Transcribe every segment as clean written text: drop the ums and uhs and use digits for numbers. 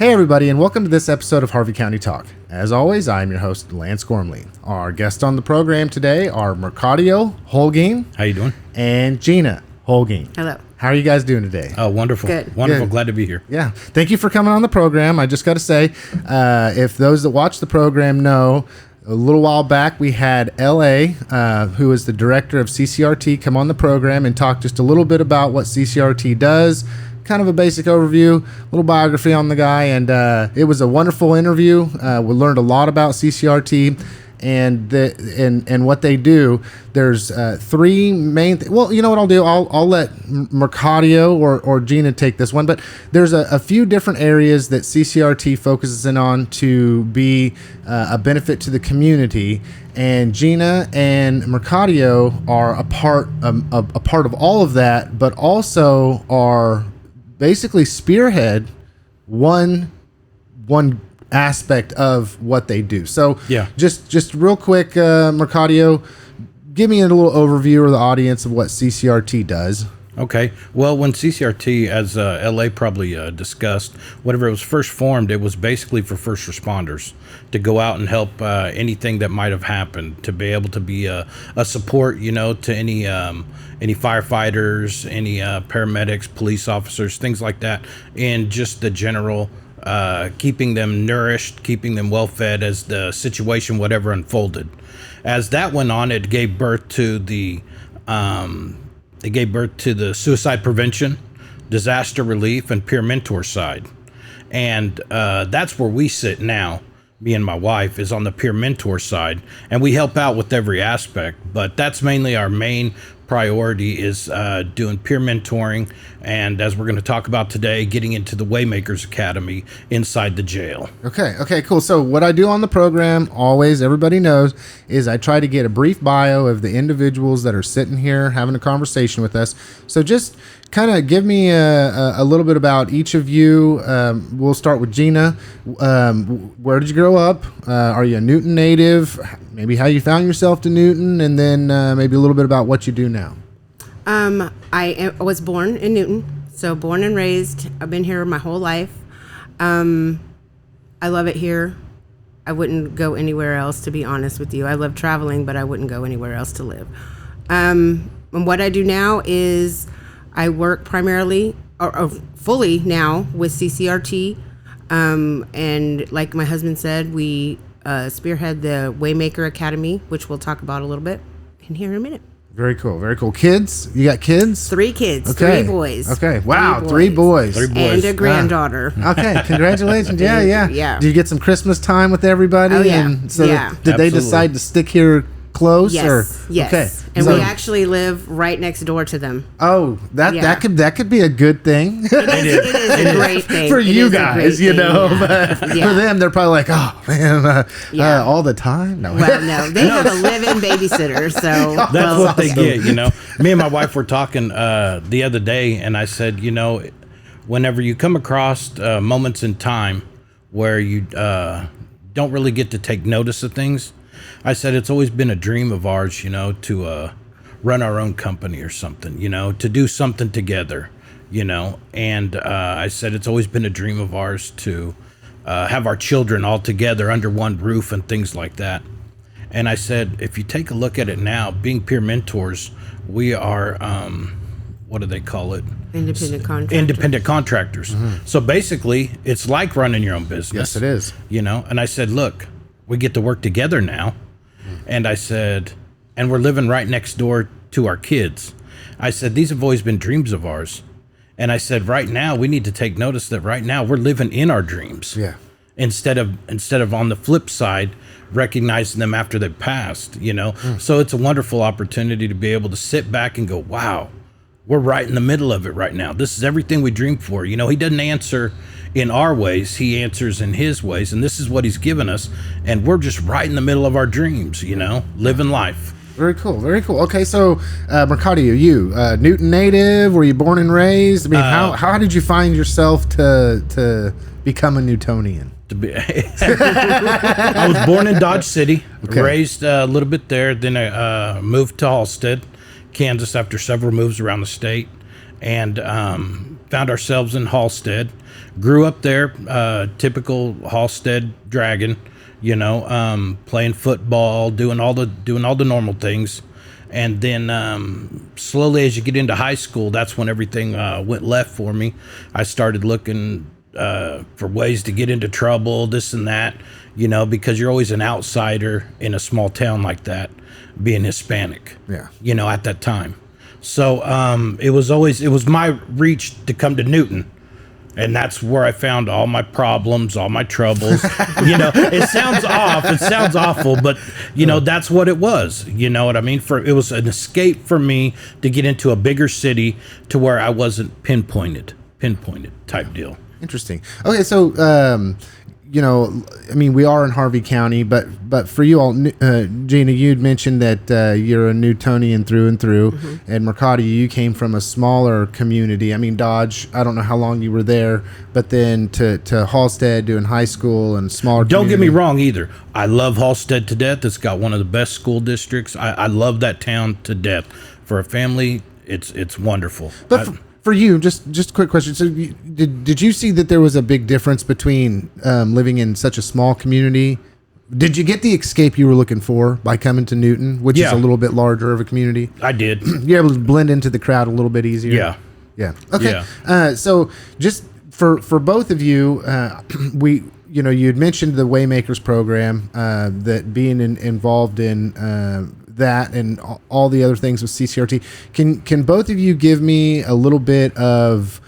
Hey everybody, and welcome to this episode of Harvey County Talk. As always, I'm your host, Lance Gormley. Our guests on the program today are Macario Holguin. How you doing? And Gina Holguin. Hello. How are you guys doing today? Oh, wonderful. Good. Wonderful. Good. Glad to be here. Yeah. Thank you for coming on the program. I just got to say, if those that watch the program know, a little while back we had L.A., who is the director of CCRT, come on the program and talk just a little bit about what CCRT does. Kind of a basic overview, little biography on the guy, and it was a wonderful interview. We learned a lot about CCRT and what they do. There's three main. Well, you know what I'll do? I'll let Macario or Gina take this one, but there's a few different areas that CCRT focuses in on to be a benefit to the community. And Gina and Macario are a part of all of that, but also are basically spearhead one aspect of what they do. So yeah, just real quick, Macario, give me a little overview of the audience of what CCRT does. Okay. Well, when CCRT, as LA probably discussed, whenever it was first formed, it was basically for first responders to go out and help anything that might have happened, to be able to be a support, to any firefighters, any paramedics, police officers, things like that, and just the general keeping them nourished, keeping them well fed as the situation, whatever, unfolded. As that went on, it gave birth to the suicide prevention, disaster relief, and peer mentor side. And that's where we sit now. Me and my wife is on the peer mentor side, and we help out with every aspect. But that's mainly our main priority, is doing peer mentoring, and as we're going to talk about today, getting into the Waymakers Academy inside the jail. Okay, cool. So what I do on the program, always, everybody knows, is I try to get a brief bio of the individuals that are sitting here having a conversation with us. So just kind of give me a little bit about each of you. We'll start with Gina. Where did you grow up? Are you a Newton native? Maybe how you found yourself to Newton, and then maybe a little bit about what you do now. I was born in Newton, so born and raised. I've been here my whole life. I love it here. I wouldn't go anywhere else, to be honest with you. I love traveling, but I wouldn't go anywhere else to live. And what I do now is I work primarily or fully now with CCRT. And like my husband said, we spearhead the Waymaker Academy, which we'll talk about a little bit in here in a minute. Very cool. Very cool. Kids? You got kids? 3 kids. Okay. 3 boys. Okay. Wow. 3 boys. And a granddaughter. Okay. Congratulations. Yeah. Do you get some Christmas time with everybody? Oh, yeah. And so yeah. Did they decide to stick here close? Yes. Yes. Okay. And so, we actually live right next door to them. Oh, that could be a good thing. It is a great thing. For you guys, but for them, they're probably like, oh, man, all the time? No. Well, no. They have a live-in babysitter, so. That's what they get, Me and my wife were talking the other day, and I said, whenever you come across moments in time where you don't really get to take notice of things, I said it's always been a dream of ours, to run our own company or something, to do something together, And I said it's always been a dream of ours to have our children all together under one roof and things like that. And I said, if you take a look at it now, being peer mentors, we are, what do they call it? Independent contractors. Mm-hmm. So basically, it's like running your own business. Yes, it is. And I said, look, we get to work together now. And I said, and we're living right next door to our kids. I said, these have always been dreams of ours. And I said, right now, we need to take notice that right now we're living in our dreams. Yeah. Instead of on the flip side, recognizing them after they've passed, So it's a wonderful opportunity to be able to sit back and go, wow, we're right in the middle of it right now. This is everything we dreamed for. He doesn't answer in our ways, he answers in his ways, and this is what he's given us, and we're just right in the middle of our dreams, living life. Very cool. Okay, so Macario, you Newton native? Were you born and raised? I mean, how did you find yourself to become a Newtonian? I was born in Dodge City, raised a little bit there, then I moved to Halstead, Kansas after several moves around the state, and found ourselves in Halstead, grew up there, typical Halstead Dragon, playing football, doing all the normal things. And then slowly as you get into high school, that's when everything went left for me. I started looking for ways to get into trouble, this and that, because you're always an outsider in a small town like that, being Hispanic, at that time. So it was my reach to come to Newton. And that's where I found all my problems, all my troubles. It sounds it sounds awful, but that's what it was. You know what I mean? It was an escape for me to get into a bigger city to where I wasn't pinpointed type deal. Interesting. Okay, so we are in Harvey County, but for you all, Gina, you'd mentioned that you're a Newtonian through and through, Mm-hmm. and Macario, you came from a smaller community. I mean, Dodge, I don't know how long you were there, but then to Halstead doing high school and smaller. Don't get me wrong either. I love Halstead to death. It's got one of the best school districts. I love that town to death. For a family, it's wonderful. But for you, just a quick question. So did you see that there was a big difference between living in such a small community? Did you get the escape you were looking for by coming to Newton, which is a little bit larger of a community? I did. You're able to blend into the crowd a little bit easier? Yeah. Yeah. Okay. Yeah. So just for both of you, you had mentioned the Waymakers program, that being involved in that and all the other things with CCRT. Can both of you give me a little bit of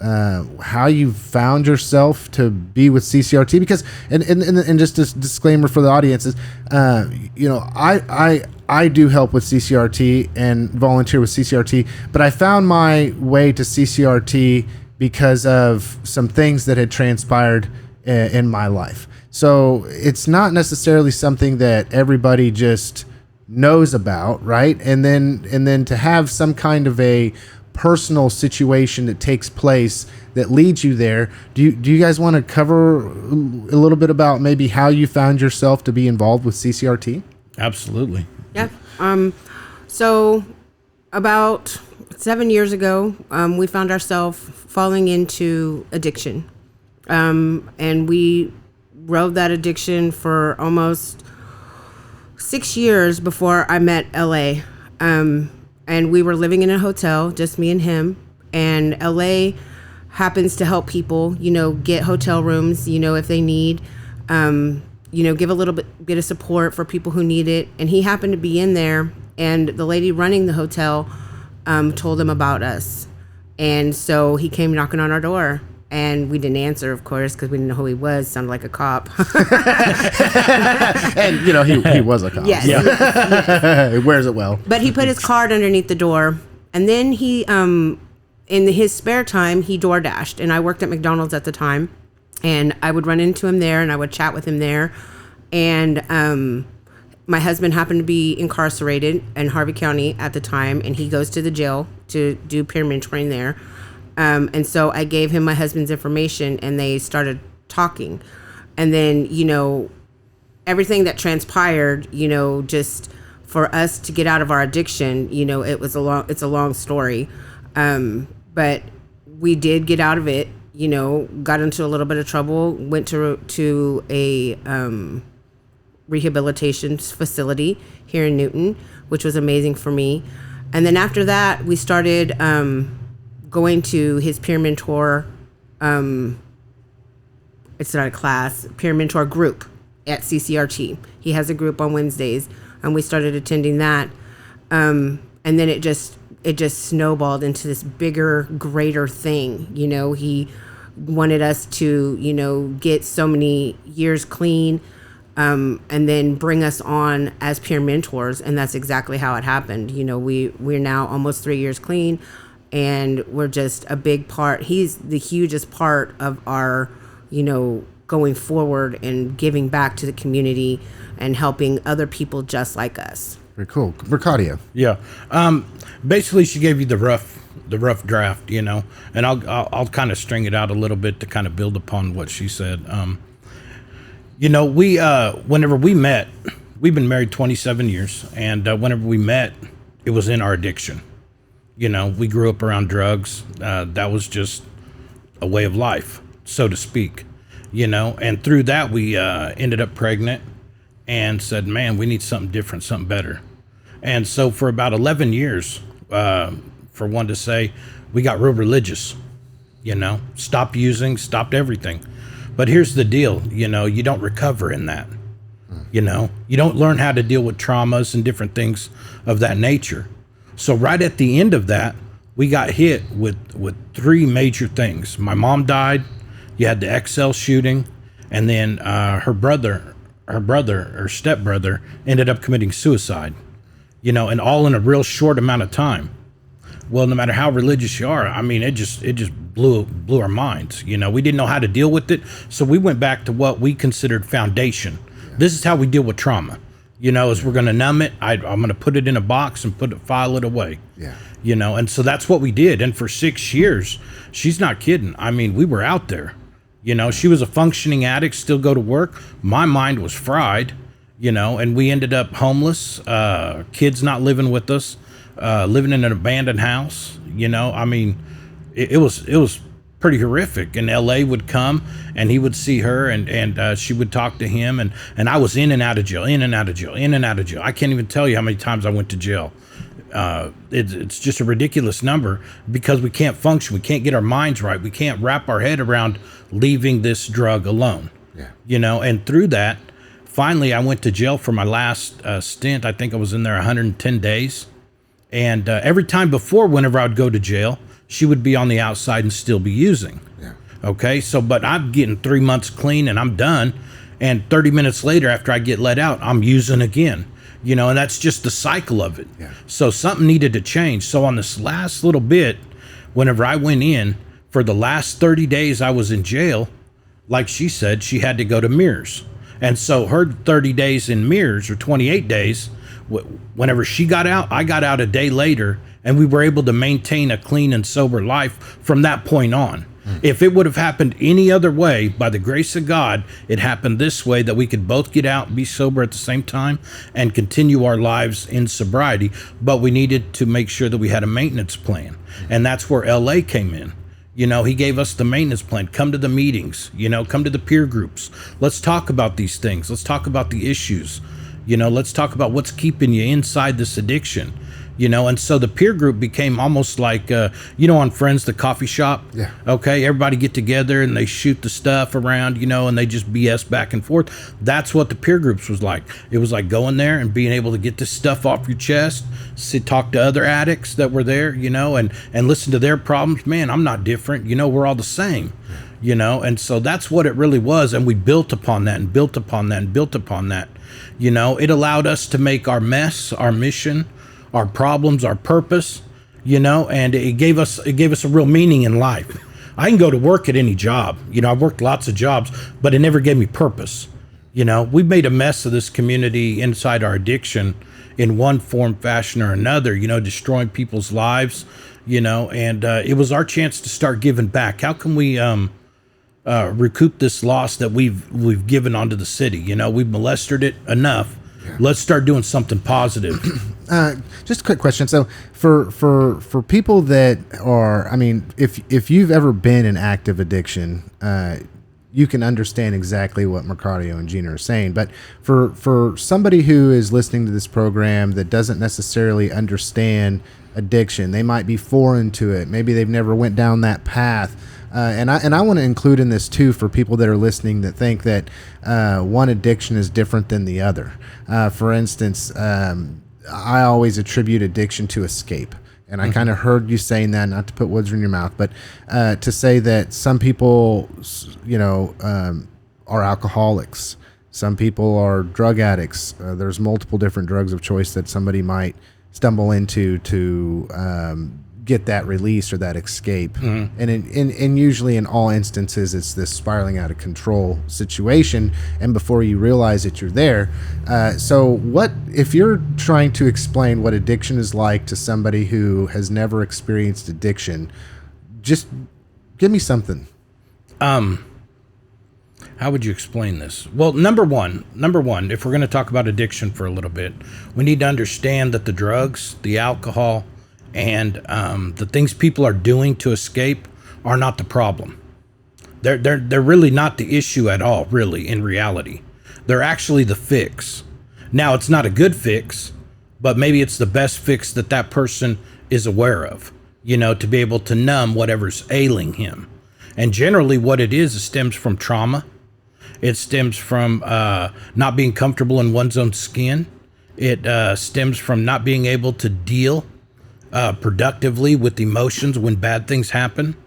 how you found yourself to be with CCRT? Because and just a disclaimer for the audience is, I do help with CCRT and volunteer with CCRT, but I found my way to CCRT because of some things that had transpired in my life. So it's not necessarily something that everybody just knows about, right? And then to have some kind of a personal situation that takes place that leads you there. Do you guys want to cover a little bit about maybe how you found yourself to be involved with CCRT? Absolutely. Yeah. So about 7 years ago, we found ourselves falling into addiction. And we rode that addiction for almost 6 years before I met LA. And we were living in a hotel, just me and him. And LA happens to help people, get hotel rooms, if they need, give a little bit of support for people who need it. And he happened to be in there, and the lady running the hotel told him about us. And so he came knocking on our door. And we didn't answer, of course, because we didn't know who he was. Sounded like a cop. And, he was a cop. Yes. Yeah. He wears it well. But he put his card underneath the door. And then he, in his spare time, he door dashed. And I worked at McDonald's at the time. And I would run into him there, and I would chat with him there. And my husband happened to be incarcerated in Harvey County at the time. And he goes to the jail to do peer mentoring there. And so I gave him my husband's information, and they started talking. And then, everything that transpired, just for us to get out of our addiction, it's a long story. But we did get out of it, got into a little bit of trouble, went to a rehabilitation facility here in Newton, which was amazing for me. And then after that, we started going to his peer mentor, it's not a class, peer mentor group at CCRT. He has a group on Wednesdays, and we started attending that. And then it just snowballed into this bigger, greater thing. He wanted us to, get so many years clean, and then bring us on as peer mentors. And that's exactly how it happened. We're now almost 3 years clean. And we're just a big part. He's the hugest part of our, going forward and giving back to the community and helping other people just like us. Very cool. Macario. Yeah. Basically, she gave you the rough draft, and I'll kind of string it out a little bit to kind of build upon what she said. We whenever we met, we've been married 27 years, and whenever we met, it was in our addiction. You know, we grew up around drugs. That was just a way of life, so to speak. You know, and through that we ended up pregnant and said, man, we need something different, something better. And so for about 11 years, for one to say, we got real religious, you know, stopped using, stopped everything. But here's the deal, you know, you don't recover in that. You know, you don't learn how to deal with traumas and different things of that nature. So right at the end of that, we got hit with three major things. My mom died. You had the XL shooting, and then her stepbrother ended up committing suicide. You know, and all in a real short amount of time. Well, no matter how religious you are, I mean, it just blew our minds. You know, we didn't know how to deal with it, so we went back to what we considered foundation. Yeah. This is how we deal with trauma. You know, is we're going to numb it. I'm going to put it in a box and file it away. Yeah. You know, and so that's what we did. And for 6 years, she's not kidding. I mean, we were out there. You know, she was a functioning addict, still go to work. My mind was fried, you know, and we ended up homeless, kids not living with us, living in an abandoned house. You know, I mean, it was pretty horrific. And LA would come and he would see her and she would talk to him. And I was in and out of jail, in and out of jail, in and out of jail. I can't even tell you how many times I went to jail. It's just a ridiculous number because we can't function. We can't get our minds right. We can't wrap our head around leaving this drug alone. Yeah. You know, and through that, finally I went to jail for my last stint. I think I was in there 110 days. And every time before, whenever I would go to jail, she would be on the outside and still be using. Yeah. Okay. So, but I'm getting 3 months clean and I'm done. And 30 minutes later, after I get let out, I'm using again. You know, and that's just the cycle of it. Yeah. So something needed to change. So on this last little bit, whenever I went in, for the last 30 days I was in jail, like she said, she had to go to mirrors. And so her 30 days in mirrors, or 28 days, whenever she got out, I got out a day later, and we were able to maintain a clean and sober life from that point on. If it would have happened any other way, by the grace of God, it happened this way, that we could both get out and be sober at the same time and continue our lives in sobriety. But we needed to make sure that we had a maintenance plan. And that's where LA came in. You know, he gave us the maintenance plan. Come to the meetings, you know, come to the peer groups. Let's talk about these things. Let's talk about the issues. You know, let's talk about what's keeping you inside this addiction. You know, and so the peer group became almost like, you know, on Friends, the coffee shop. Yeah. Okay. Everybody get together and they shoot the stuff around, you know, and they just BS back and forth. That's what the peer groups was like. It was like going there and being able to get this stuff off your chest, talk to other addicts that were there, you know, and listen to their problems. Man, I'm not different. You know, we're all the same, you know, and so that's what it really was. And we built upon that and built upon that and built upon that. You know, it allowed us to make our mess, our mission, our problems, our purpose, you know, and it gave us a real meaning in life. I can go to work at any job. You know, I've worked lots of jobs, but it never gave me purpose. You know, we've made a mess of this community inside our addiction in one form, fashion, or another, you know, destroying people's lives, you know, and it was our chance to start giving back. How can we recoup this loss that we've given onto the city? You know, we've molested it enough. Yeah. Let's start doing something positive. Just a quick question. So for people that are, I mean, if you've ever been in active addiction, you can understand exactly what Macario and Gina are saying. But for somebody who is listening to this program that doesn't necessarily understand addiction, they might be foreign to it. Maybe they've never went down that path. And I want to include in this too for people that are listening that think that one addiction is different than the other. For instance, I always attribute addiction to escape. And I kind of heard you saying that, not to put words in your mouth, but to say that some people, you know, are alcoholics. Some people are drug addicts. There's multiple different drugs of choice that somebody might stumble into to get that release or that escape. Mm-hmm. And usually in all instances, it's this spiraling out of control situation. And before you realize that you're there. So what, if you're trying to explain what addiction is like to somebody who has never experienced addiction, just give me something. How would you explain this? Well, number one, if we're going to talk about addiction for a little bit, we need to understand that the drugs, the alcohol, And the things people are doing to escape are not the problem. They're really not the issue at all, really, in reality. They're actually the fix. Now, it's not a good fix, but maybe it's the best fix that that person is aware of, you know, to be able to numb whatever's ailing him. And generally what it is, it stems from trauma. It stems from not being comfortable in one's own skin. It stems from not being able to deal productively with emotions when bad things happen.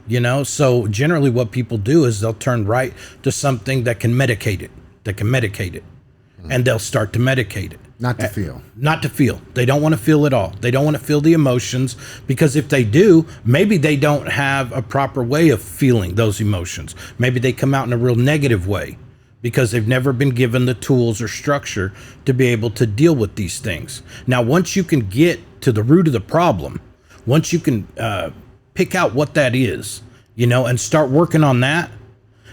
You know, so generally what people do is they'll turn right to something that can medicate it, and they'll start to medicate it. Not to feel. Not to feel. They don't want to feel at all. They don't want to feel the emotions, because if they do, maybe they don't have a proper way of feeling those emotions. Maybe they come out in a real negative way because they've never been given the tools or structure to be able to deal with these things. Now, once you can get to the root of the problem, once you can pick out what that is, you know, and start working on that,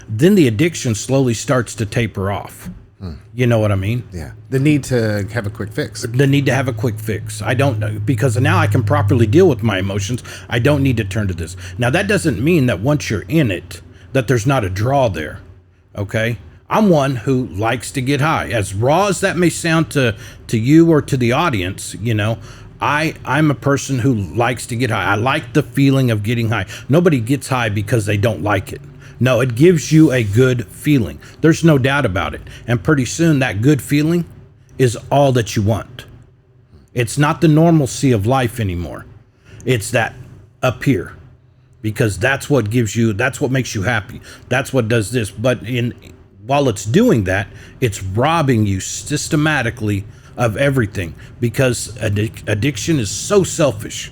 then the addiction slowly starts to taper off. You know what I mean? Yeah. The need to have a quick fix. The need to have a quick fix. I don't know, because now I can properly deal with my emotions. I don't need to turn to this. Now, that doesn't mean that once you're in it, that there's not a draw there. Okay? I'm one who likes to get high. As raw as that may sound to you or to the audience, you know, I'm a person who likes to get high. I like the feeling of getting high. Nobody gets high because they don't like it. No, it gives you a good feeling. There's no doubt about it. And pretty soon that good feeling is all that you want. It's not the normalcy of life anymore. It's that up here, because that's what gives you, that's what makes you happy. That's what does this. But while it's doing that, it's robbing you systematically of everything, because addiction is so selfish.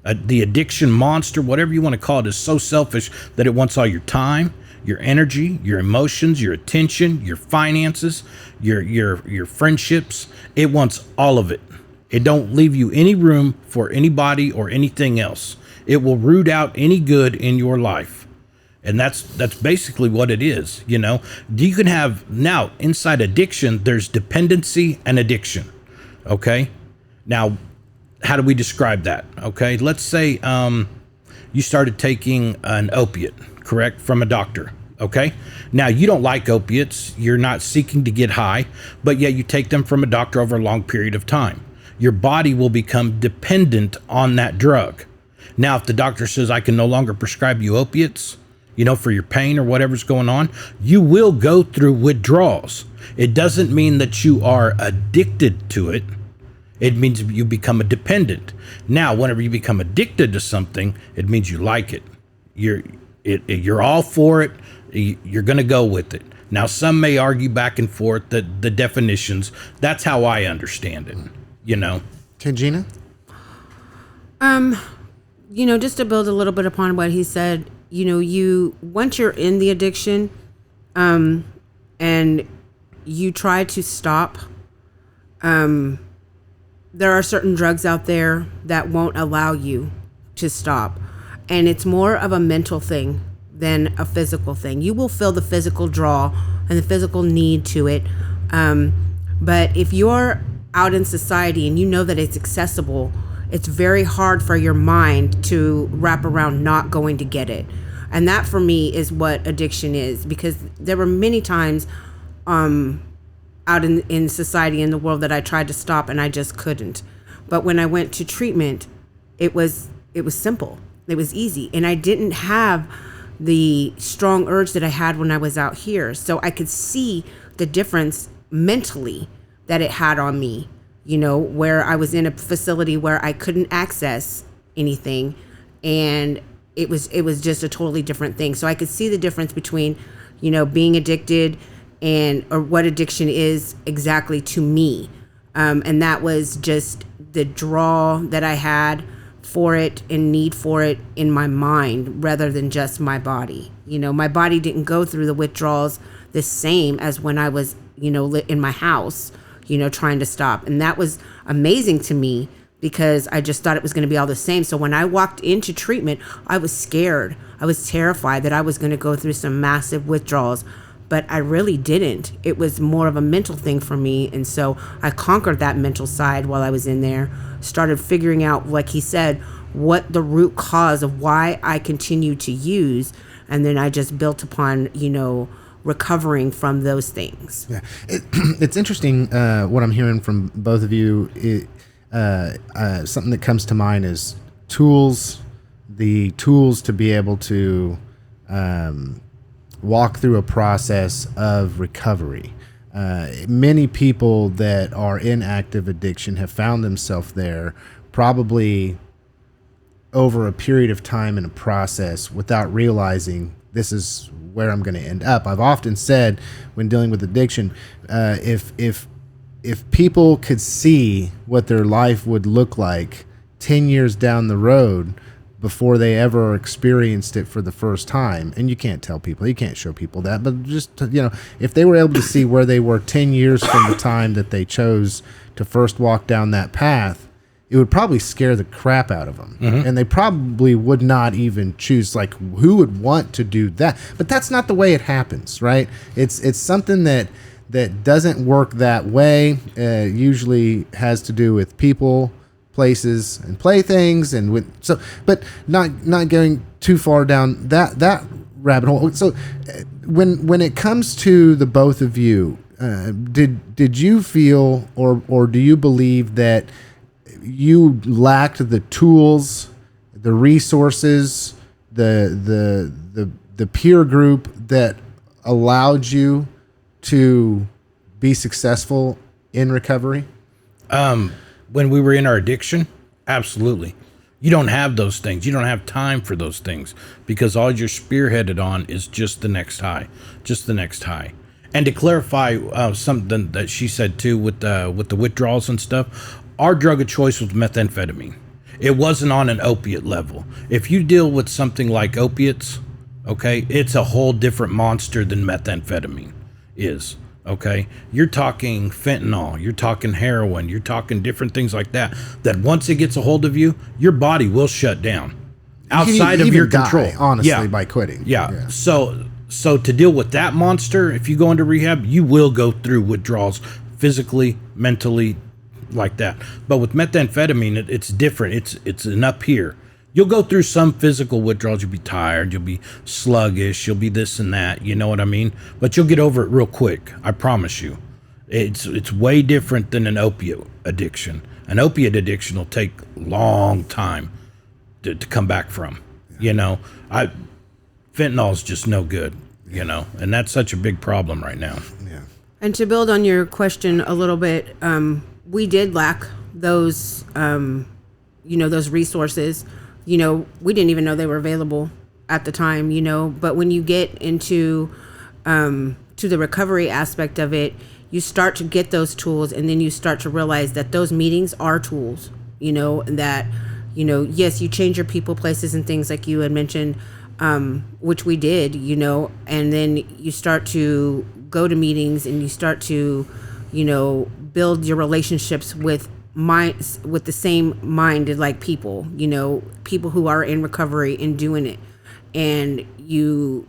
The addiction monster, whatever you want to call it, is so selfish that it wants all your time, your energy, your emotions, your attention, your finances, your friendships. It wants all of it. It don't leave you any room for anybody or anything else. It will root out any good in your life. And that's basically what it is, you know. You can have, now, inside addiction, there's dependency and addiction, okay? Now, how do we describe that? Okay, let's say you started taking an opiate, correct, from a doctor. Okay, now you don't like opiates. You're not seeking to get high, but yet you take them from a doctor over a long period of time. Your body will become dependent on that drug. Now, if the doctor says, I can no longer prescribe you opiates, you know, for your pain or whatever's going on, you will go through withdrawals. It doesn't mean that you are addicted to it. It means you become a dependent. Now, whenever you become addicted to something, it means you like it. You're all for it. You're going to go with it. Now, some may argue back and forth the definitions. That's how I understand it, you know. Okay, Gina? You know, just to build a little bit upon what he said, you know, once you're in the addiction, and you try to stop, there are certain drugs out there that won't allow you to stop. And it's more of a mental thing than a physical thing. You will feel the physical draw and the physical need to it. But if you're out in society and you know that it's accessible, it's very hard for your mind to wrap around not going to get it. And that for me is what addiction is, because there were many times out in society, in the world, that I tried to stop and I just couldn't. But when I went to treatment, it was simple. It was easy. And I didn't have the strong urge that I had when I was out here. So I could see the difference mentally that it had on me, you know, where I was in a facility where I couldn't access anything, and it was just a totally different thing. So I could see the difference between, you know, being addicted or what addiction is exactly to me. And that was just the draw that I had for it and need for it in my mind rather than just my body. You know, my body didn't go through the withdrawals the same as when I was, you know, in my house, you know, trying to stop. And that was amazing to me, because I just thought it was going to be all the same. So when I walked into treatment, I was scared. I was terrified that I was going to go through some massive withdrawals. but I really didn't. It was more of a mental thing for me. And so I conquered that mental side while I was in there, started figuring out, like he said, what the root cause of why I continue to use. And then I just built upon, recovering from those things. Yeah, it's interesting what I'm hearing from both of you. Something that comes to mind is tools, the tools to be able to walk through a process of recovery. Many people that are in active addiction have found themselves there probably over a period of time in a process without realizing this is where I'm going to end up. I've often said when dealing with addiction, if people could see what their life would look like 10 years down the road before they ever experienced it for the first time, and you can't tell people, you can't show people that, but just, if they were able to see where they were 10 years from the time that they chose to first walk down that path, it would probably scare the crap out of them. Mm-hmm. And they probably would not even choose, like, who would want to do that? But that's not the way it happens, right? It's something that doesn't work that way. Usually has to do with people, places, and playthings, but not going too far down that rabbit hole. So when it comes to the both of you, did you feel or do you believe that you lacked the tools, the resources, the peer group that allowed you to be successful in recovery? When we were in our addiction, absolutely. You don't have those things. You don't have time for those things because all you're spearheaded on is just the next high, just the next high. And to clarify something that she said too with the withdrawals and stuff, our drug of choice was methamphetamine. It wasn't on an opiate level. If you deal with something like opiates, okay, it's a whole different monster than methamphetamine is, okay? You're talking fentanyl, you're talking heroin, you're talking different things like that once it gets a hold of you, your body will shut down outside of your control. Honestly, by quitting. Yeah. So to deal with that monster, if you go into rehab, you will go through withdrawals physically, mentally, like that. But with methamphetamine, it's different. It's an up here. You'll go through some physical withdrawals. You'll be tired. You'll be sluggish. You'll be this and that. You know what I mean? But you'll get over it real quick. I promise you. It's way different than an opiate addiction. An opiate addiction will take a long time to come back from. Fentanyl is just no good. And that's such a big problem right now. Yeah. And to build on your question a little bit, we did lack those, those resources. We didn't even know they were available at the time, but when you get into, to the recovery aspect of it, you start to get those tools and then you start to realize that those meetings are tools, that, yes, you change your people, places and things like you had mentioned, which we did, and then you start to go to meetings and you start to, build your relationships with the same minded like people, people who are in recovery and doing it, and you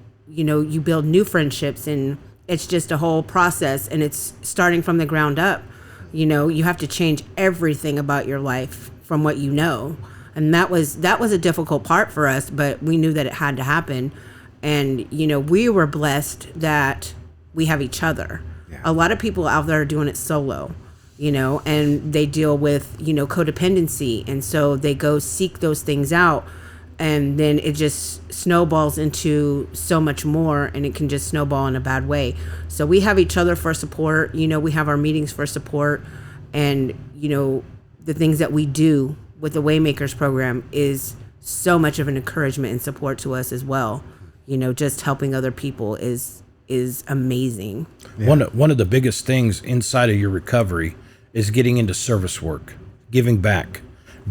build new friendships, and it's just a whole process, and it's starting from the ground up. You have to change everything about your life from what and that was a difficult part for us, but we knew that it had to happen, and we were blessed that we have each other. Yeah. A lot of people out there are doing it solo, and they deal with, codependency. And so they go seek those things out, and then it just snowballs into so much more, and it can just snowball in a bad way. So we have each other for support. We have our meetings for support, and, the things that we do with the Waymakers program is so much of an encouragement and support to us as well. Just helping other people is amazing. Yeah. One of the biggest things inside of your recovery is getting into service work, giving back,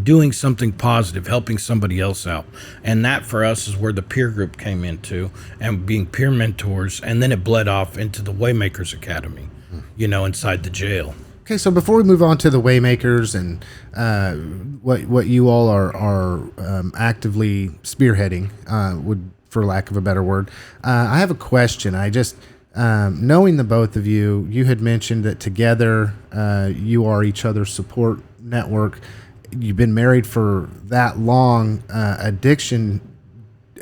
doing something positive, helping somebody else out. And that for us is where the peer group came into, and being peer mentors, and then it bled off into the Waymakers Academy, inside the jail. Okay, so before we move on to the Waymakers and what you all are actively spearheading, for lack of a better word, I have a question. knowing the both of you, you had mentioned that together you are each other's support network. You've been married for that long. Addiction,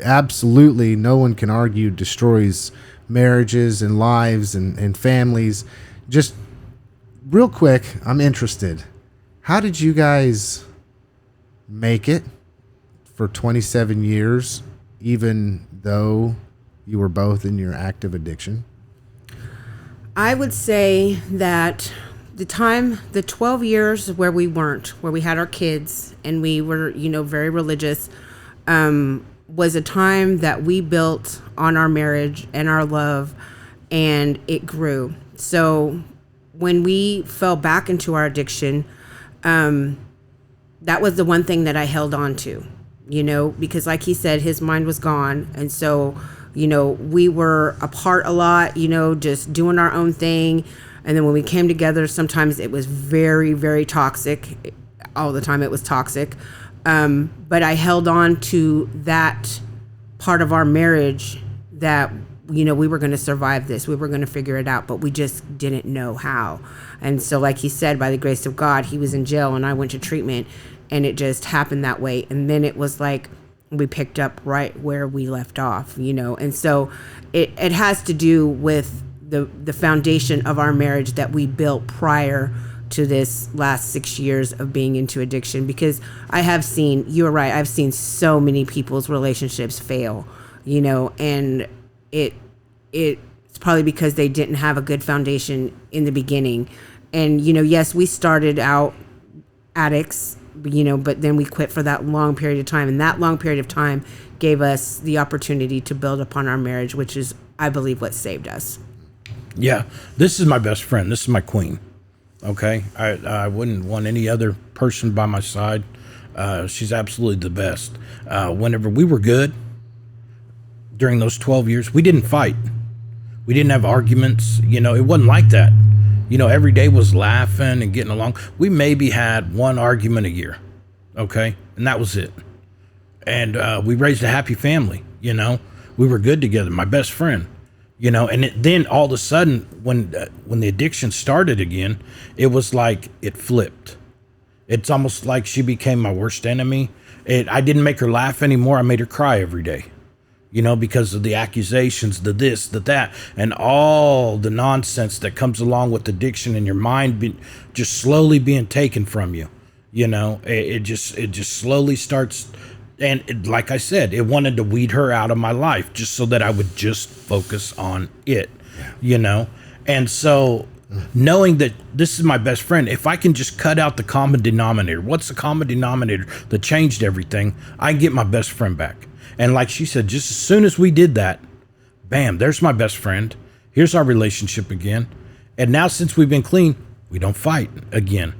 absolutely, no one can argue, destroys marriages and lives and families. Just real quick, I'm interested. How did you guys make it for 27 years, even though you were both in your active addiction? I would say that the 12 years where we weren't, where we had our kids and we were, very religious, was a time that we built on our marriage and our love, and it grew. So when we fell back into our addiction, that was the one thing that I held on to, because like he said, his mind was gone. And so, we were apart a lot, just doing our own thing. And then when we came together, sometimes it was very, very toxic. All the time it was toxic. But I held on to that part of our marriage that, we were going to survive this. We were going to figure it out, but we just didn't know how. And so like he said, by the grace of God, he was in jail and I went to treatment, and it just happened that way. And then it was like we picked up right where we left off, And so it has to do with the foundation of our marriage that we built prior to this last 6 years of being into addiction. Because I have seen, you're right, I've seen so many people's relationships fail, and it's probably because they didn't have a good foundation in the beginning. And, yes, we started out addicts, but then we quit for that long period of time. And that long period of time gave us the opportunity to build upon our marriage, which is, I believe, what saved us. Yeah, this is my best friend. This is my queen. Okay, I wouldn't want any other person by my side. She's absolutely the best. Whenever we were good during those 12 years, we didn't fight. We didn't have arguments. It wasn't like that. Every day was laughing and getting along. We maybe had one argument a year. Okay, and that was it. And we raised a happy family. We were good together. My best friend. And then all of a sudden, when the addiction started again, it was like it flipped. It's almost like she became my worst enemy. I didn't make her laugh anymore. I made her cry every day, because of the accusations, the this, the that, and all the nonsense that comes along with addiction and your mind just slowly being taken from you. It just slowly starts. And like I said, it wanted to weed her out of my life just so that I would just focus on it, And so knowing that this is my best friend, if I can just cut out the common denominator, what's the common denominator that changed everything? I get my best friend back. And like she said, just as soon as we did that, bam, there's my best friend. Here's our relationship again. And now since we've been clean, we don't fight again.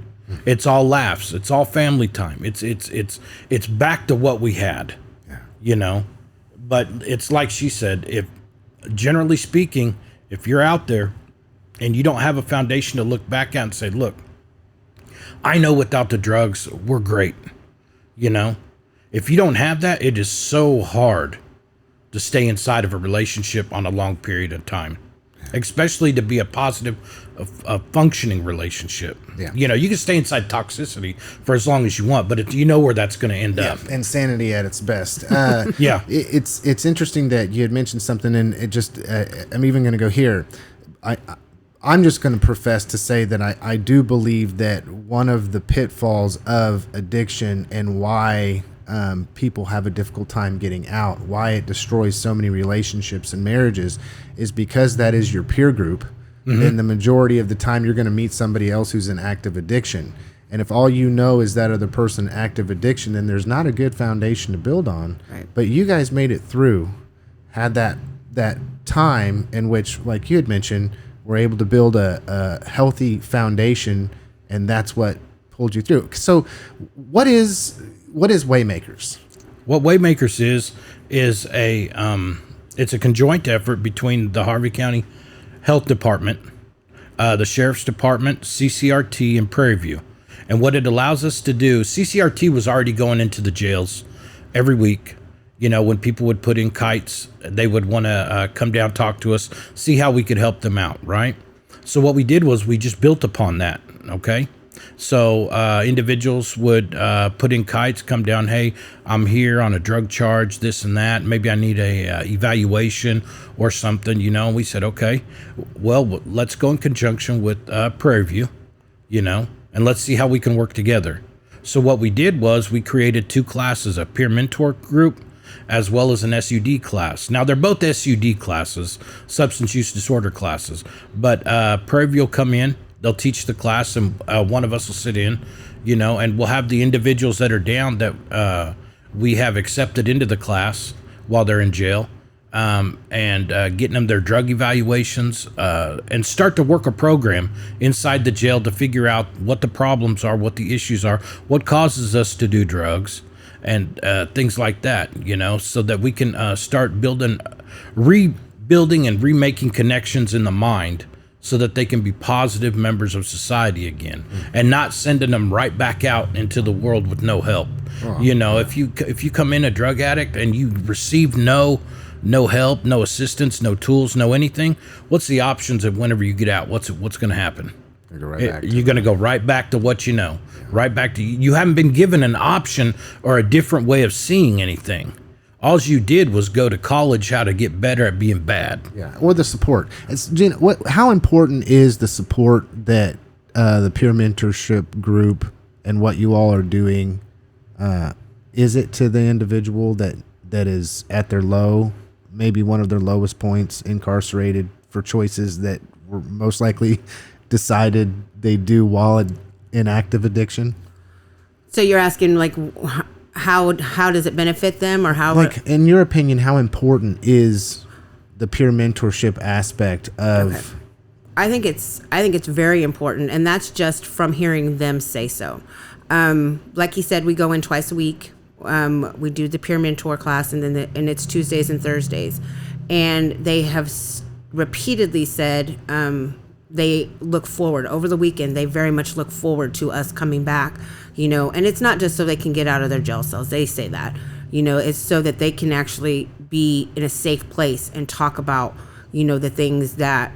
It's all laughs. It's all family time. It's back to what we had, But it's like she said, if generally speaking, if you're out there and you don't have a foundation to look back at and say, look, I know without the drugs, we're great. If you don't have that, it is so hard to stay inside of a relationship on a long period of time, especially to be a positive, a functioning relationship. Yeah. You can stay inside toxicity for as long as you want, but if you know where that's going to end up. Insanity at its best. Yeah. It's interesting that you had mentioned something, and it just, I'm even going to go here. I'm just going to profess to say that I do believe that one of the pitfalls of addiction and why people have a difficult time getting out, why it destroys so many relationships and marriages, is because that is your peer group. Mm-hmm. And the majority of the time you're going to meet somebody else who's in active addiction. And if all you know is that other person active addiction, then there's not a good foundation to build on. Right. But you guys made it through, had that time in which, like you had mentioned, were able to build a healthy foundation, and that's what pulled you through. So what is Waymakers? What Waymakers is it's a conjoint effort between the Harvey County Health Department, the Sheriff's Department, CCRT, and Prairie View. And what it allows us to do, CCRT was already going into the jails every week, When people would put in kites, they would want to come down, talk to us, see how we could help them out, right? So what we did was we just built upon that, okay? So individuals would put in kites, come down, hey, I'm here on a drug charge, this and that. Maybe I need a evaluation or something, And we said, okay, well, let's go in conjunction with Prairie View, and let's see how we can work together. So what we did was we created 2 classes, a peer mentor group as well as an SUD class. Now, they're both SUD classes, substance use disorder classes, but Prairie View will come in, they'll teach the class, and one of us will sit in, and we'll have the individuals that are down that we have accepted into the class while they're in jail, and getting them their drug evaluations, and start to work a program inside the jail to figure out what the problems are, what the issues are, what causes us to do drugs, and things like that, so that we can start rebuilding and remaking connections in the mind so that they can be positive members of society again, and not sending them right back out into the world with no help. If you come in a drug addict and you receive no help, no assistance, no tools, no anything, what's the options of whenever you get out? What's going to happen? You're going to go right back to what you know, right back to you haven't been given an option or a different way of seeing anything. All you did was go to college how to get better at being bad. Yeah, or the support. Gina, how important is the support that the peer mentorship group and what you all are doing? Is it to the individual that is at their low, maybe one of their lowest points, incarcerated for choices that were most likely decided they do while in active addiction? So you're asking, like, how does it benefit them, or how? Like, in your opinion, how important is the peer mentorship aspect of? Okay. I think it's very important, and that's just from hearing them say so. Like you said, we go in twice a week. We do the peer mentor class, and then and it's Tuesdays and Thursdays, and they have repeatedly said they look forward over the weekend. They very much look forward to us coming back, and it's not just so they can get out of their jail cells. They say that, it's so that they can actually be in a safe place and talk about, the things that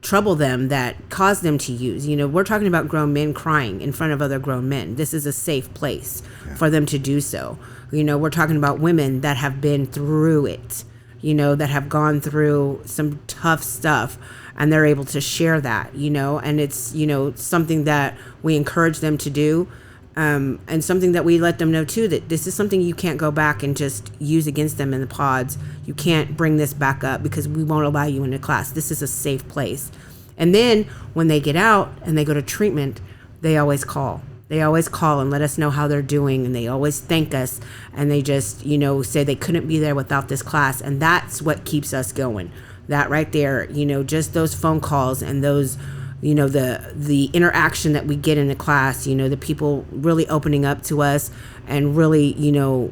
trouble them, that cause them to use. We're talking about grown men crying in front of other grown men. This is a safe place for them to do so. We're talking about women that have been through it, that have gone through some tough stuff, and they're able to share that, and it's, something that we encourage them to do, and something that we let them know too, that this is something you can't go back and just use against them in the pods. You can't bring this back up because we won't allow you into class. This is a safe place. And then when they get out and they go to treatment, they always call. They always call and let us know how they're doing, and they always thank us, and they just, say they couldn't be there without this class. And that's what keeps us going. That right there, just those phone calls and those, the interaction that we get in the class, the people really opening up to us and really,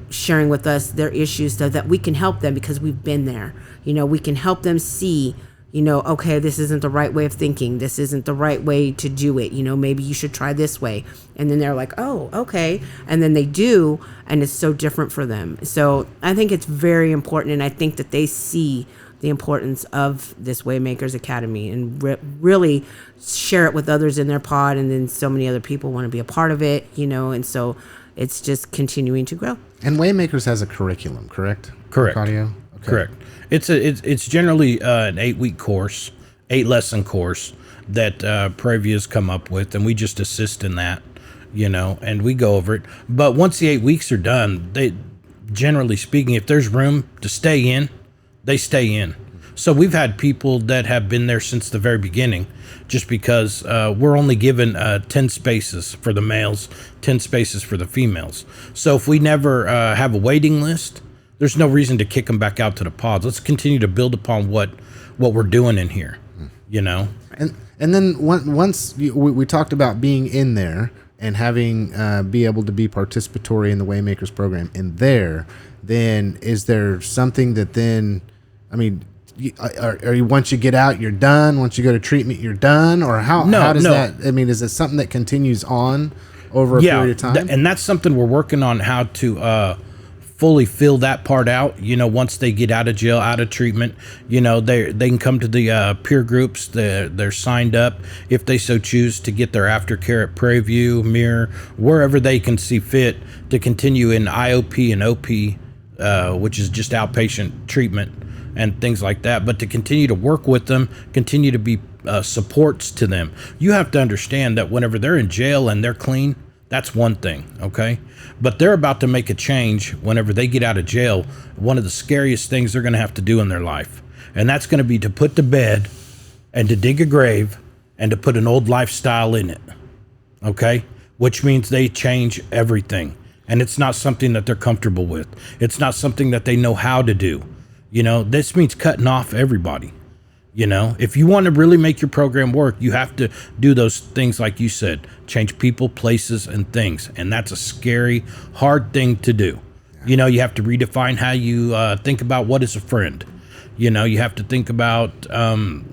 sharing with us their issues so that we can help them because we've been there. We can help them see, okay, this isn't the right way of thinking. This isn't the right way to do it. Maybe you should try this way. And then they're like, oh, okay. And then they do, and it's so different for them. So I think it's very important, and I think that they see the importance of this Waymakers Academy and really share it with others in their pod, and then so many other people want to be a part of it, and so it's just continuing to grow. And Waymakers has a curriculum, correct? Correct. Macario? Okay. Correct. It's generally an 8-week course, 8-lesson course that Prairie View has come up with, and we just assist in that, and we go over it. But once the 8 weeks are done, they, generally speaking, if there's room to stay in, they stay in. So we've had people that have been there since the very beginning, just because we're only given 10 spaces for the males, 10 spaces for the females. So if we never have a waiting list, there's no reason to kick them back out to the pods. Let's continue to build upon what we're doing in here, And then once we talked about being in there and having be able to be participatory in the Waymakers program in there, then is there something that then, are you, once you get out, you're done? Once you go to treatment, you're done? Or how does that, is it something that continues on over a period of time? And that's something we're working on, how to fully fill that part out. Once they get out of jail, out of treatment, they can come to the peer groups. They're signed up if they so choose to get their aftercare at Prairie View, Mirror, wherever they can see fit to continue in IOP and OP, which is just outpatient treatment and things like that. But to continue to work with them, continue to be supports to them. You have to understand that whenever they're in jail and they're clean, that's one thing, okay? But they're about to make a change whenever they get out of jail. One of the scariest things they're going to have to do in their life, and that's going to be to put to bed and to dig a grave and to put an old lifestyle in it, okay? Which means they change everything, and it's not something that they're comfortable with. It's not something that they know how to do. This means cutting off everybody. If you want to really make your program work, you have to do those things like you said, change people, places, and things. And that's a scary, hard thing to do. You have to redefine how you think about what is a friend. You have to think about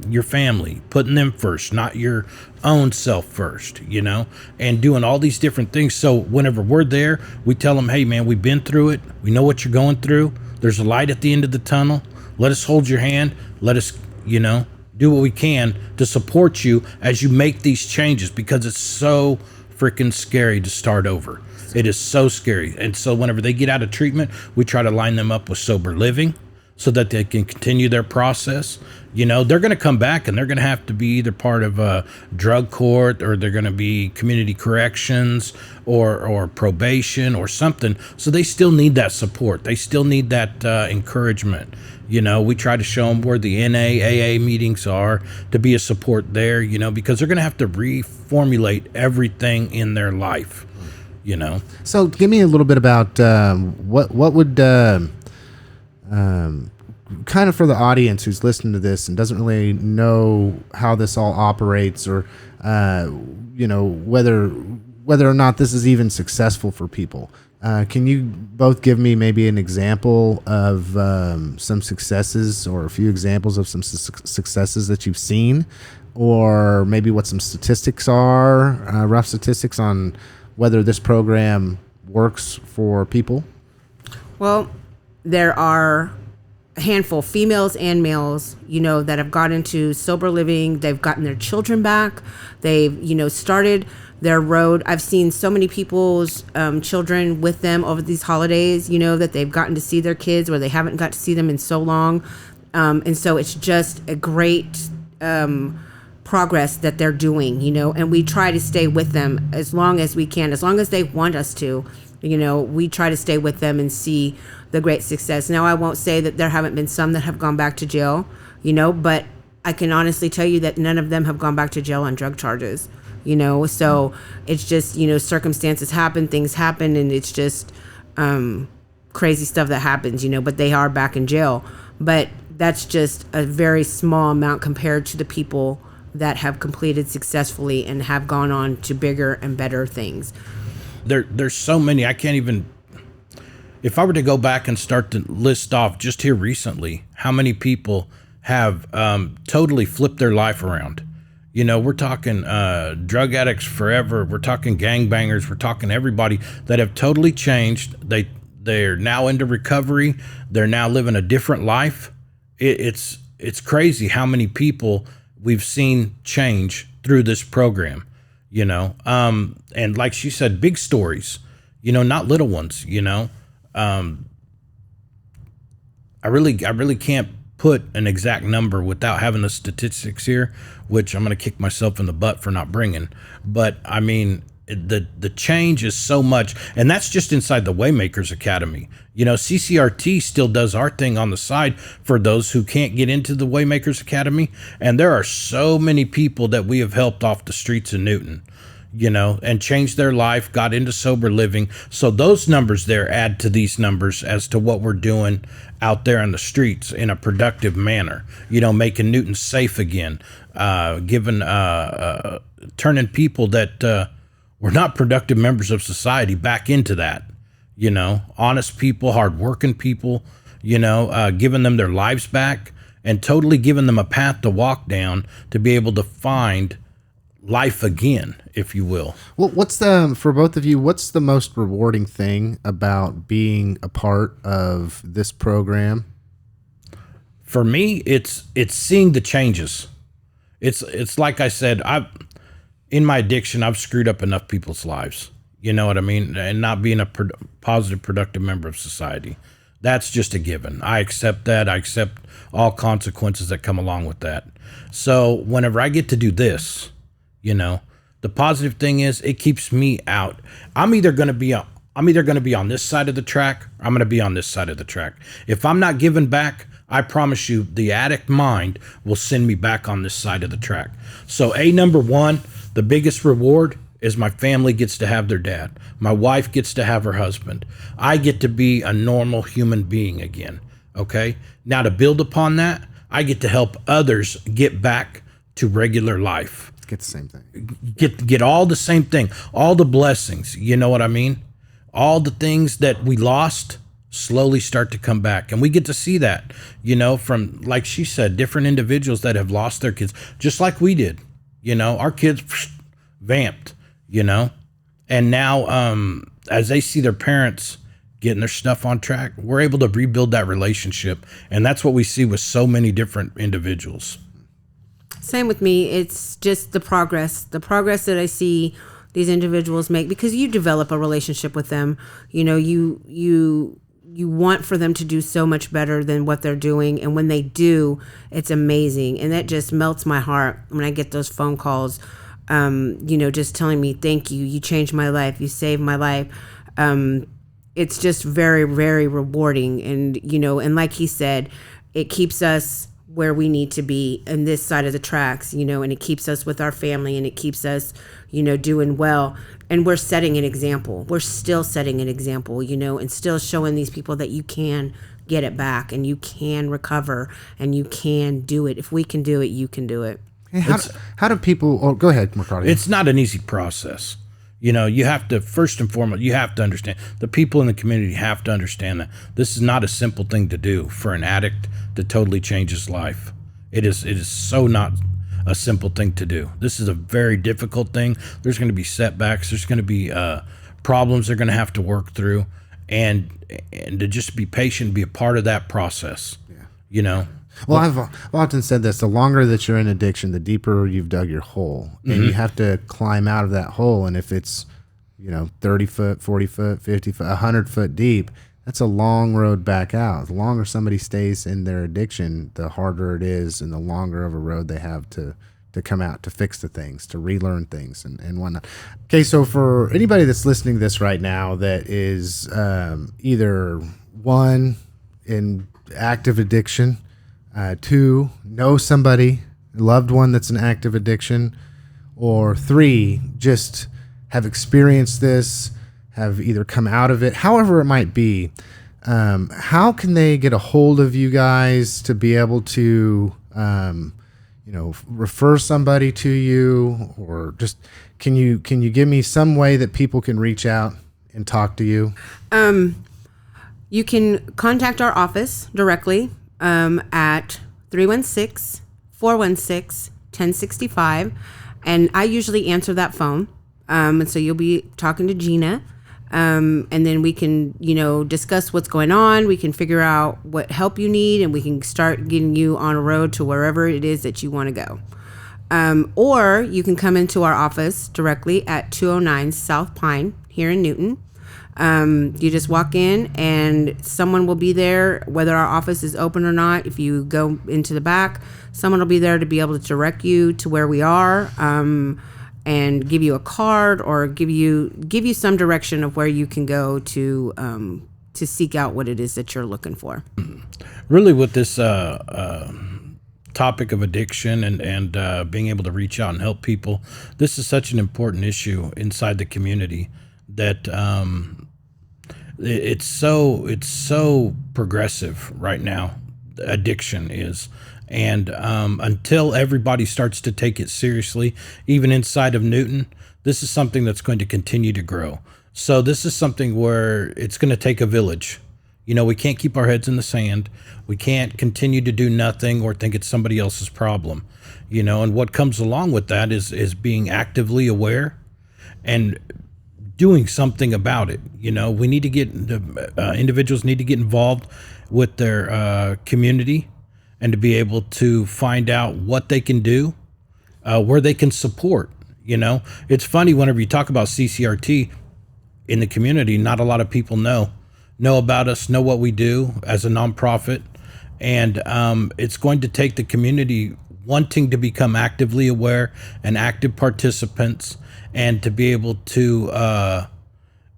your family, putting them first, not your own self first, and doing all these different things. So whenever we're there, we tell them, hey, man, we've been through it. We know what you're going through. There's a light at the end of the tunnel. Let us hold your hand. Let us do what we can to support you as you make these changes, because it's so freaking scary to start over. It is so scary. And so whenever they get out of treatment, we try to line them up with sober living so that they can continue their process. They're going to come back and they're going to have to be either part of a drug court, or they're going to be community corrections or probation or something. So they still need that support. They still need that encouragement. We try to show them where the NAAA meetings are to be a support there, because they're going to have to reformulate everything in their life, So give me a little bit about what would kind of, for the audience who's listening to this and doesn't really know how this all operates, or whether or not this is even successful for people. Can you both give me maybe an example of some successes, or a few examples of some successes that you've seen, or maybe what some statistics are, rough statistics on whether this program works for people? Well, there are a handful, females and males, that have got into sober living. They've gotten their children back. They've, started their road. I've seen so many people's children with them over these holidays, that they've gotten to see their kids where they haven't got to see them in so long. And so it's just a great progress that they're doing, and we try to stay with them as long as we can, as long as they want us to. We try to stay with them and see the great success. Now, I won't say that there haven't been some that have gone back to jail, but I can honestly tell you that none of them have gone back to jail on drug charges, so it's just, circumstances happen, things happen, and it's just crazy stuff that happens, but they are back in jail. But that's just a very small amount compared to the people that have completed successfully and have gone on to bigger and better things. There's so many. I can't even, if I were to go back and start to list off just here recently, how many people have totally flipped their life around. We're talking drug addicts forever. We're talking gangbangers. We're talking everybody that have totally changed. They're now into recovery. They're now living a different life. It's crazy how many people we've seen change through this program. And like she said, big stories, not little ones, I really can't put an exact number without having the statistics here, which I'm going to kick myself in the butt for not bringing. But I mean, the change is so much, and that's just inside the Waymakers Academy. CCRT still does our thing on the side for those who can't get into the Waymakers Academy, and there are so many people that we have helped off the streets of Newton, and changed their life, got into sober living. So those numbers there add to these numbers as to what we're doing out there in the streets in a productive manner, making Newton safe again, turning people that we're not productive members of society back into that, honest people, hardworking people, giving them their lives back and totally giving them a path to walk down to be able to find life again, if you will. Well, for both of you, what's the most rewarding thing about being a part of this program? For me, it's seeing the changes. It's like I said, in my addiction, I've screwed up enough people's lives. You know what I mean? And not being a positive, productive member of society. That's just a given. I accept that. I accept all consequences that come along with that. So whenever I get to do this, the positive thing is it keeps me out. I'm either going to be on this side of the track, or I'm going to be on this side of the track. If I'm not giving back, I promise you the addict mind will send me back on this side of the track. So number one, the biggest reward is my family gets to have their dad. My wife gets to have her husband. I get to be a normal human being again. Okay. Now to build upon that, I get to help others get back to regular life. Get the same thing. Get all the same thing, all the blessings. You know what I mean? All the things that we lost slowly start to come back. And we get to see that, from, like she said, different individuals that have lost their kids, just like we did. Our kids vamped, and now as they see their parents getting their stuff on track, we're able to rebuild that relationship. And that's what we see with so many different individuals. Same with me. It's just the progress that I see these individuals make, because you develop a relationship with them. You want for them to do so much better than what they're doing. And when they do, it's amazing. And that just melts my heart when I get those phone calls, just telling me, thank you. You changed my life. You saved my life. It's just very, very rewarding. And, and like he said, it keeps us where we need to be in this side of the tracks, and it keeps us with our family, and it keeps us, doing well. And we're setting an example. We're still setting an example, and still showing these people that you can get it back, and you can recover, and you can do it. If we can do it, you can do it. Hey, how do people, go ahead, Macario. It's not an easy process. You have to, first and foremost, you have to understand, the people in the community have to understand that this is not a simple thing to do for an addict to totally change his life. It is so not a simple thing to do. This is a very difficult thing. There's going to be setbacks. There's going to be problems they're going to have to work through, and to just be patient, be a part of that process. Yeah. Well, I've often said this: the longer that you're in addiction, the deeper you've dug your hole, and you have to climb out of that hole. And if it's 30 foot, 40 foot, 50 foot, 100 foot deep, that's a long road back out. The longer somebody stays in their addiction, the harder it is, and the longer of a road they have to come out, to fix the things, to relearn things, and whatnot. Okay, so for anybody that's listening to this right now that is either one, in active addiction, two, know somebody, loved one that's in active addiction, or three, just have experienced this, have either come out of it, however it might be, how can they get a hold of you guys to be able to, refer somebody to you, or just can you give me some way that people can reach out and talk to you? You can contact our office directly at 316-416-1065, and I usually answer that phone. And so you'll be talking to Gina. And then we can, discuss what's going on. We can figure out what help you need, and we can start getting you on a road to wherever it is that you want to go. Or you can come into our office directly at 209 South Pine here in Newton. You just walk in and someone will be there, whether our office is open or not. If you go into the back, someone will be there to be able to direct you to where we are. And give you a card, or give you some direction of where you can go to seek out what it is that you're looking for. Really, with this topic of addiction and being able to reach out and help people, this is such an important issue inside the community that it's so progressive right now. Addiction is. And until everybody starts to take it seriously, even inside of Newton, this is something that's going to continue to grow. So this is something where it's going to take a village. You know, we can't keep our heads in the sand. We can't continue to do nothing or think it's somebody else's problem. You know, and what comes along with that is being actively aware and doing something about it. You know, we need to get individuals need to get involved with their community and to be able to find out what they can do, where they can support. You know, it's funny whenever you talk about CCRT in the community, not a lot of people know about us, know what we do as a nonprofit, and it's going to take the community wanting to become actively aware and active participants, and to be able to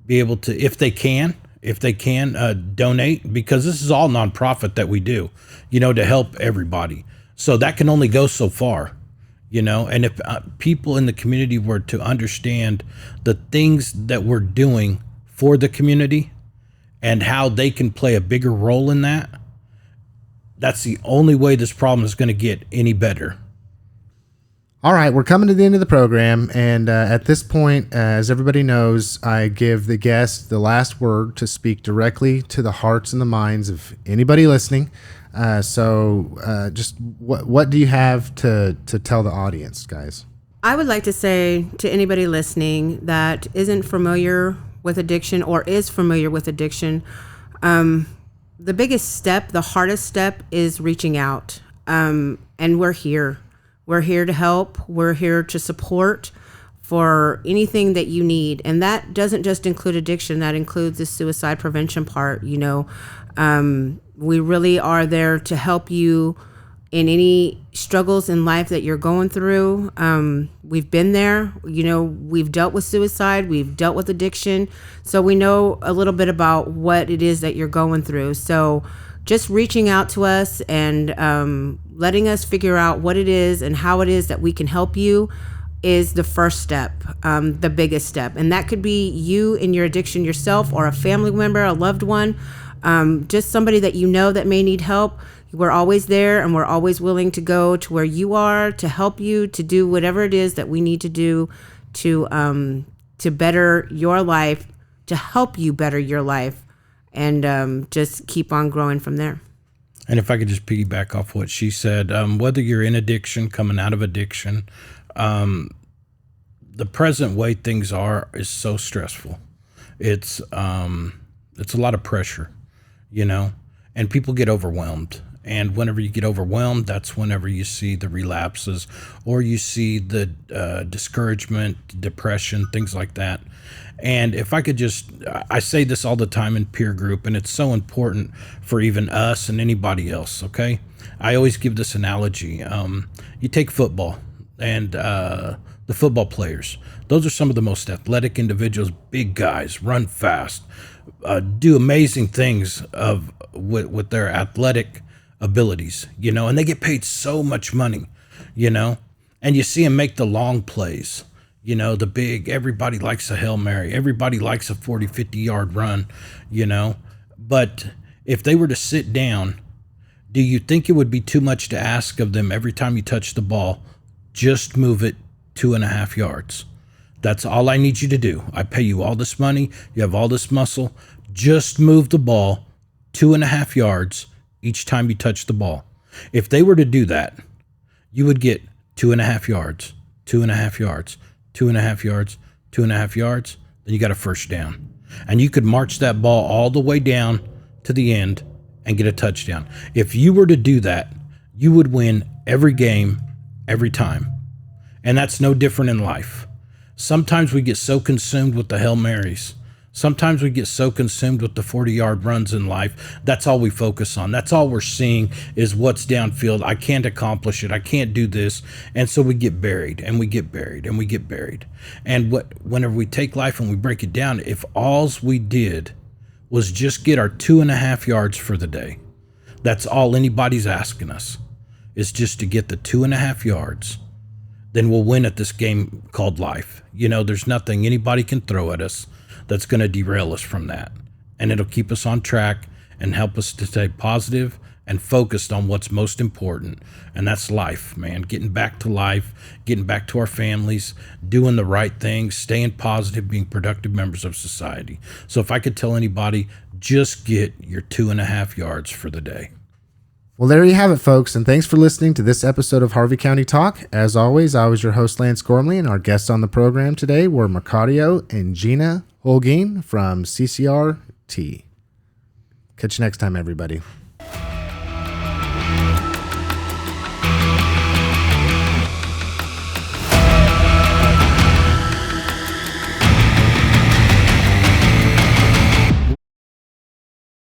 if they can donate, because this is all nonprofit that we do, you know, to help everybody. So that can only go so far, you know. And if people in the community were to understand the things that we're doing for the community and how they can play a bigger role in that, that's the only way this problem is going to get any better. All right, we're coming to the end of the program, and at this point, as everybody knows, I give the guest the last word to speak directly to the hearts and the minds of anybody listening. So just what do you have to tell the audience, guys? I would like to say to anybody listening that isn't familiar with addiction or is familiar with addiction, the biggest step, the hardest step is reaching out. And we're here. We're here to help. We're here to support for anything that you need. And that doesn't just include addiction. That includes the suicide prevention part. You know, we really are there to help you in any struggles in life that you're going through. We've been there. You know, we've dealt with suicide. We've dealt with addiction. So we know a little bit about what it is that you're going through. So just reaching out to us and letting us figure out what it is and how it is that we can help you is the first step, the biggest step. And that could be you in your addiction yourself, or a family member, a loved one, just somebody that you know that may need help. We're always there, and we're always willing to go to where you are to help you, to do whatever it is that we need to do to better your life, to help you better your life, and just keep on growing from there. And if I could just piggyback off what she said, whether you're in addiction, coming out of addiction, the present way things are is so stressful. It's a lot of pressure, you know, and people get overwhelmed. And whenever you get overwhelmed, that's whenever you see the relapses, or you see the discouragement, depression, things like that. And if I could just, I say this all the time in peer group, and it's so important for even us and anybody else, okay? I always give this analogy. You take football, and the football players, those are some of the most athletic individuals, big guys, run fast, do amazing things with their athletic abilities, you know, and they get paid so much money, you know, and you see them make the long plays, you know, the big, everybody likes a Hail Mary, everybody likes a 40, 50-yard run, you know, but if they were to sit down, do you think it would be too much to ask of them every time you touch the ball, just move it 2.5 yards? That's all I need you to do. I pay you all this money, you have all this muscle, just move the ball 2.5 yards each time you touch the ball. If they were to do that, you would get 2.5 yards, 2.5 yards, 2.5 yards, 2.5 yards, then you got a first down. And you could march that ball all the way down to the end and get a touchdown. If you were to do that, you would win every game, every time. And that's no different in life. Sometimes we get so consumed with the Hail Marys. Sometimes we get so consumed with the 40-yard runs in life. That's all we focus on. That's all we're seeing is what's downfield. I can't accomplish it. I can't do this. And so we get buried, and we get buried, and we get buried. And whenever we take life and we break it down, if alls we did was just get our 2.5 yards for the day, that's all anybody's asking us, is just to get the 2.5 yards, then we'll win at this game called life. You know, there's nothing anybody can throw at us that's going to derail us from that. And it'll keep us on track and help us to stay positive and focused on what's most important. And that's life, man. Getting back to life, getting back to our families, doing the right things, staying positive, being productive members of society. So if I could tell anybody, just get your 2.5 yards for the day. Well, there you have it, folks, and thanks for listening to this episode of Harvey County Talk. As always, I was your host, Lance Gormley, and our guests on the program today were Macario and Gina Holguin from CCRT. Catch you next time, everybody.